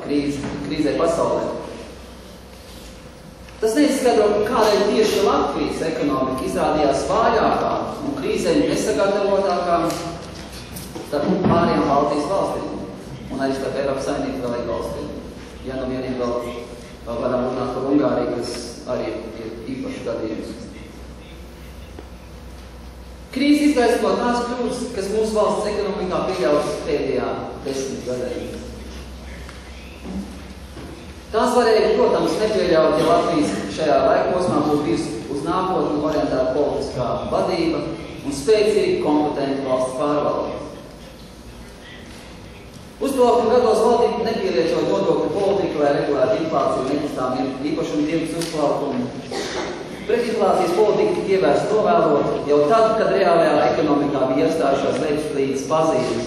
krīzē pasaulē. Tas neizskatro, kādēļ tieši Latvijas ekonomika izrādījās vājākā un krīzēm nesagatavotākā starp pārējām Baltijas valstīm un arī starp Eiropas Savienības dalību valstīm. Ja nu vienīgi vēl varam runāt par Ungāriju, kas arī ir īpaši gadījums. Krīze izgaismo tās kļūdas, kas mūsu valsts ekonomikā pieļautas pēdējā 10 gadiem. Tās varēja, protams, nepieļaut, ja Latvijas šajā laikposmā būtu bijusi uz nākotni orientēta politiskā vadība un spēcīga kompetenta valsts pārvalde. Uzplaukuma gados valdība nepieliečot nodokļu politiku, lai regulētu inflāciju un nekustām īpašumu tirgus uzplaukumu. Pretinflācijas politika tika ievērsta novēlot jau tad, kad reālajā ekonomikā bija iestājušās lejupslīdes pazīmes,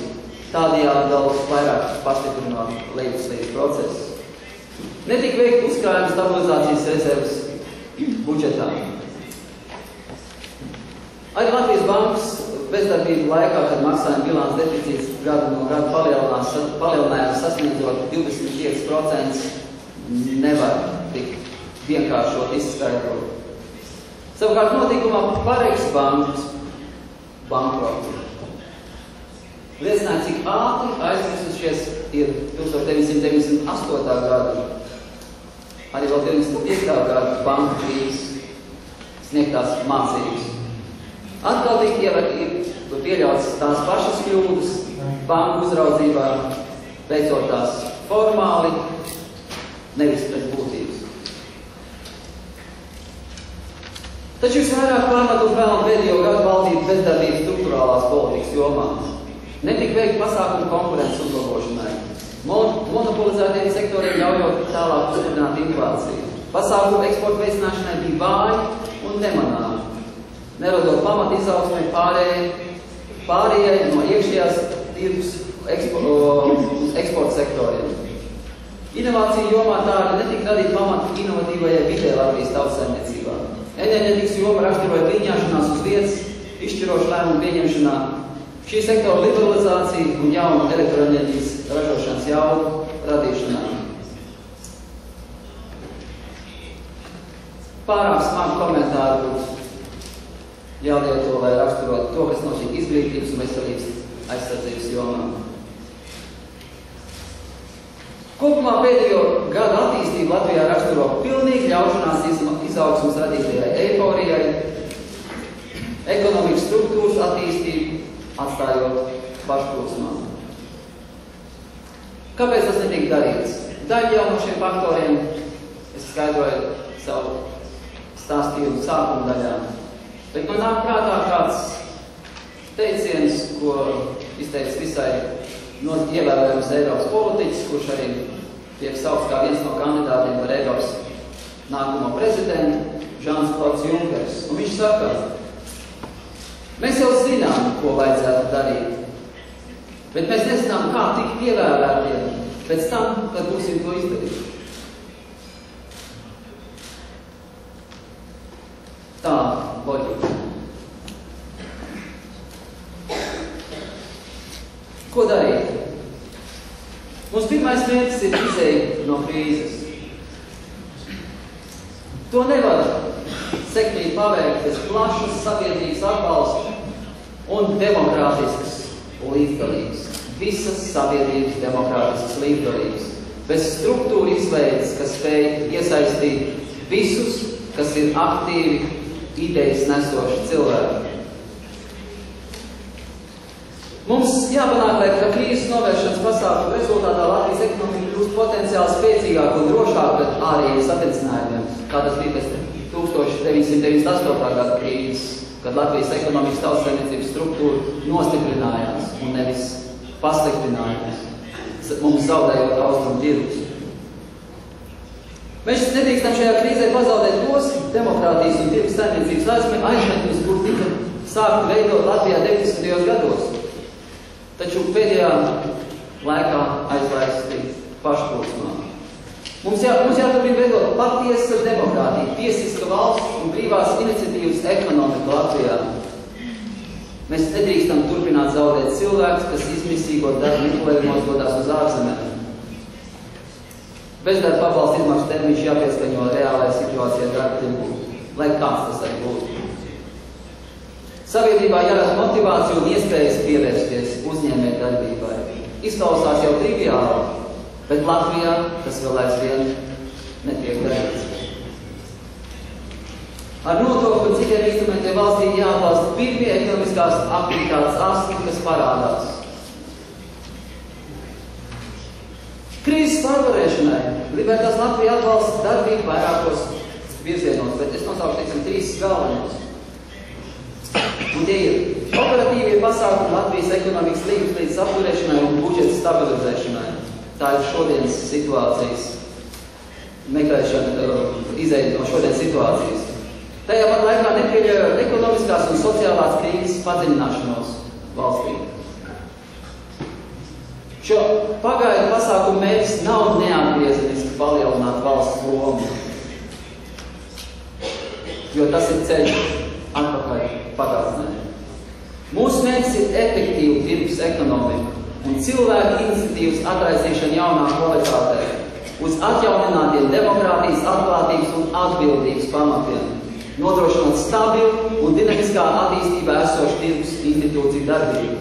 tādējādi vēl vairāk pastiprināt lejupslīdes procesu. Netika veikt uzkrājuma stabilizācijas rezerves budžetā. Arī Latvijas bankas bezdarbību laikā, kad maksājuma bilants deficīts gadu no gada palielinājās sasniedzot 25%, nevar tik vienkāršot izskaidrot. Savukārt notikumā Pareigas bankas bankrotu liecināja, cik ātri aizmirsušies ir 1998. gada, arī vēl 95. gada banku krīzes sniegtās mācības. Atkal tika pieļautas tās pašas kļūdas banku uzraudzībā, veicot tās formāli, nevis pēc būtības. Taču visvairāk pārmetus vēl pēdējo gadu valdības bezdarbības struktūrālās politikas jomā. Netika veikt pasākumu konkurences uzlabošanai. Monopolizētiem sektoriem ļaujot tālāk uzstiprināt inflāciju. Pasākumu eksporta veicināšanai bija vāji un nemanāmi, neradot pamatu izaugsmei pārējai no iekšējās tirgus uz eksporta sektoriem. Inovāciju jomā tāda netika radīt pamatu inovatīvajai vidē Latvijas tautsaimniecībā. Enerģētikas joma raksturoja pieņemšanās uz vietas, izšķirošu lēmumu pieņemšanā, šī sektora liberalizācija un jaunu elektroenerģijas ražošanas jaudu radīšanā. Pārāk smagu komentāru būtu jālieto, lai raksturot to, kas notiek izglītības un veselības aizsardzības jomā. Kopumā pēdējo gadu attīstību Latvijā raksturo pilnīgi ļaušanās izaugsmas radītajai eiforijai, ekonomikas struktūras attīstību, atstājot pašplūsmā. Kāpēc tas netiek darīts? Daļa jau no šiem faktoriem es skaidroju savu stāstījumu sākuma daļā. Bet man nāk prātā kāds teiciens, ko izteica visai ievēlējums Eiropas politiķis, kurš arī tiek saukts kā viens no kandidātiem par Eiropas nākamo prezidentu, Žans-Klauds Junkers. Un viņš saka, mēs jau zinām, ko vajadzētu darīt, bet mēs nezinām, kā tikt ievēlētiem pēc tam, kad būsim to izdarījuši. Tā, loģika. Ko darīt? Mums pirmais mērķis ir izēja no krīzes. To nevar sekmīgi paveikt bez plašas sabiedrības atbalsta un demokrātiskas līdzdalības. Visas sabiedrības demokrātiskas līdzdalības. Bez struktūra izveidas, kas spēj iesaistīt visus, kas ir aktīvi, idejas nesoši cilvēki. Mums jāpanāk, lai krīzes novēršanas pasākumu rezultātā Latvijas ekonomika kļūst potenciāli spēcīgāk un drošāk pret ārējiem satricinājumiem, kā tas bija pēc 1998. gada krīzes, kad Latvijas ekonomikas tautsaimniecības struktūra nostiprinājās un nevis pasliktinājās, mums zaudējot austrumu tirgus. Mēs nedrīkstam šajā krīzē pazaudēt tos demokrātijas un tirgus saimniecības aizmetnes, kur tika sākti veidot Latvijā 90. gados. Taču pēdējā laikā aizvērsti pašplūsmā. Mums jāturpina veidot patiesa demokrātija, tiesiska valsts un brīvās iniciatīvas ekonomika Latvijā. Mēs nedrīkstam turpināt zaudēt cilvēkus, kas izmisīgot darba meklējumos dodās uz ārzemēm. Bezdarba pabalsta izmaksu termiņš jāpieskaņo reālajai situācijai darba tirgū, lai kāds tas arī būtu. Sabiedrībā jārada motivāciju un iespējas pievērsties uzņēmējdarbībai. Izklausās jau triviāli, bet Latvijā tas vēl aizvien netiek darīts. Ar nodokļu un citiem instrumentiem valstī jāatbalsta pirmie ekonomiskās aktivitātes asti, kas parādās. Krīzes pārvarēšanai Libertātes Latvija atbalsta darbību vairākos virzienos, bet es nosaukšu, 3 galvenos. Un tie ir operatīvie pasākumi Latvijas ekonomikas līdzes apturēšanai un budžeta stabilizēšanai. Tā ir šodienas situācijas meklēšana, izēja no šodienas situācijas. Tajā pat laikā nepieļaujot ekonomiskās un sociālās krīzes padziļināšanos valstī. Šo pagaidu pasākumu mērķis nav neatgriezeniski palielināt valsts lomu, jo tas ir ceļš atpakaļ pagātnē. Mūsu mērķis ir efektīva tirgus ekonomika un cilvēku iniciatīvas atraisīšana jaunā kvalitātē uz atjauninātiem demokrātijas, atklātības un atbildības pamatiem, nodrošinot stabilu un dinamiskā attīstībā esošu tirgus institūciju darbību.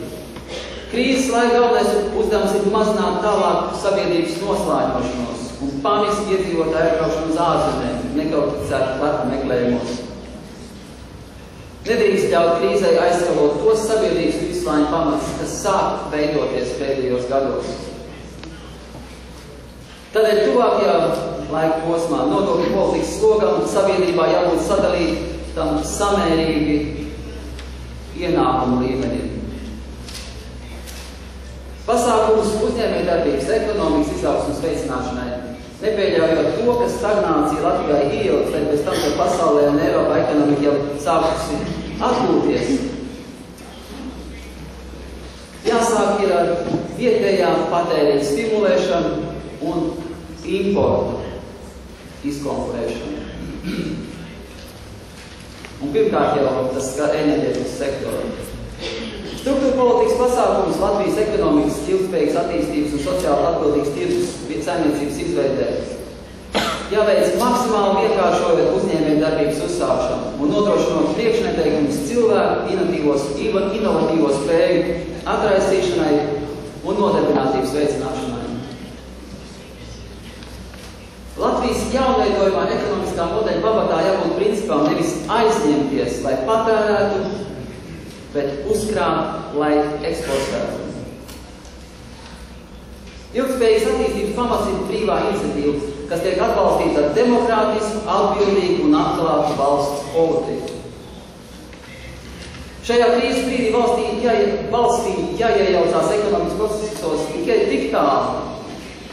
Krīzes laika galvenais uzdevums ir mazināt tālāk sabiedrības noslēgšanos un paniski iedzīvotāju aizbraukšanu uz ārzemēm, nekvalificētu darba meklējumos. Nedrīkst ļaut krīzei aizskalot tos sabiedrības vislaiņu pamats, kas sāk veidoties pēdējos gados. Tādēļ tuvākajā laika posmā nodokļu politikas slogam sabiedrībā jābūt sadalītam samērīgi ienākumu līmenī. Pasākums uzņēmējdarbības ekonomikas izaugsmes veicināšanai, nepieļaujot to, ka stagnācija Latvijā ieilgs, bet pēc tam, ka pasaulē un Eiropā ekonomika jau sākusi atgūties. Jāsāk ir ar vietējā patēriņa stimulēšanu un importu izkonkurēšanu. Un pirmkārt jau tas skar enerģētikas sektoru. Struktūra politikas pasākums Latvijas ekonomikas ilgspējīgas attīstības un sociāli atbildīgas tirgus saimniecības izveidē jāveic maksimāli vienkāršojot uzņēmējdarbības uzsākšanu un nodrošinot priekšneteikumus cilvēku inovatīvo spēju atraisīšanai un nodarbinātības veicināšanai. Latvijas jaunveidojumā ekonomiskā modeļa pamatā jābūt principām nevis aizņemties, lai patērētu, bet uzkrāt, lai eksportētu. Ilgspējīgas attīstības pamats ir brīvā iniciatīva, kas tiek atbalstīta ar demokrātisku, atbildīgu un atklātu valsts politiku. Šajā krīzes brīdī valstī jāiejaucās ekonomikas procesos tikai tik tālu,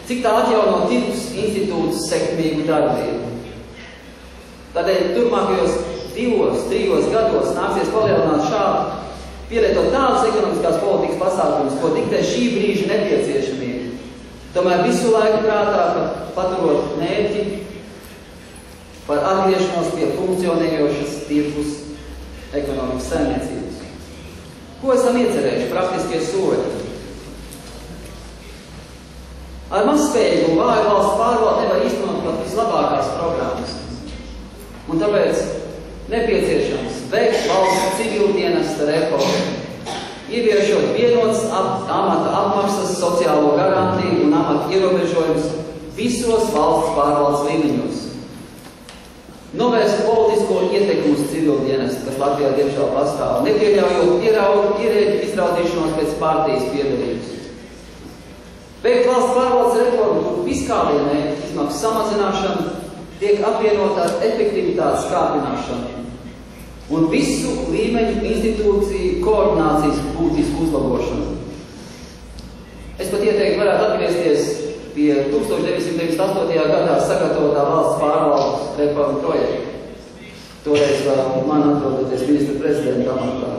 cik tā atjauno tirgus institūtus sekmīgu darbību. Tādēļ turpmākajos 2-3 gados nāksies palielināt šādu, pielietot tādas ekonomiskās politikas pasākumus, ko diktē šī brīža nepieciešamība. Tomēr visu laiku prātā paturot mērķi par atgriešanos pie funkcionējošas tirgus ekonomikas saimniecības. Ko esam iecerējuši praktiskie soļi? Ar mazspējīgu un vāju valsts pārvaldi nevar īstenot pat vislabākās programmas. Un tāpēc nepieciešams veikt valsts civildienesta reformu, ieviešot vienotas amata apmaksas, sociālo garantiju un amata ierobežojumus visos valsts pārvaldes līmeņos. Novērst politisko ietekmi uz civildienestu, kas Latvijā diemžēl pastāv, nepieļaujot ierēģu izraudīšanos pēc partijas piedarības. Veikt valsts pārvaldes reformu, kur fiskālie mērķi izmaksu samazināšana tiek apvienot ar efektivitātes kāpināšanu un visu līmeņu institūciju koordinācijas būtisku uzlabošanu. Es pat ieteiktu varētu atgriezties pie 1998. gadā sagatavotā valsts pārvaldes reformu projekta. Toreiz man atrodoties ministra prezidenta amatā.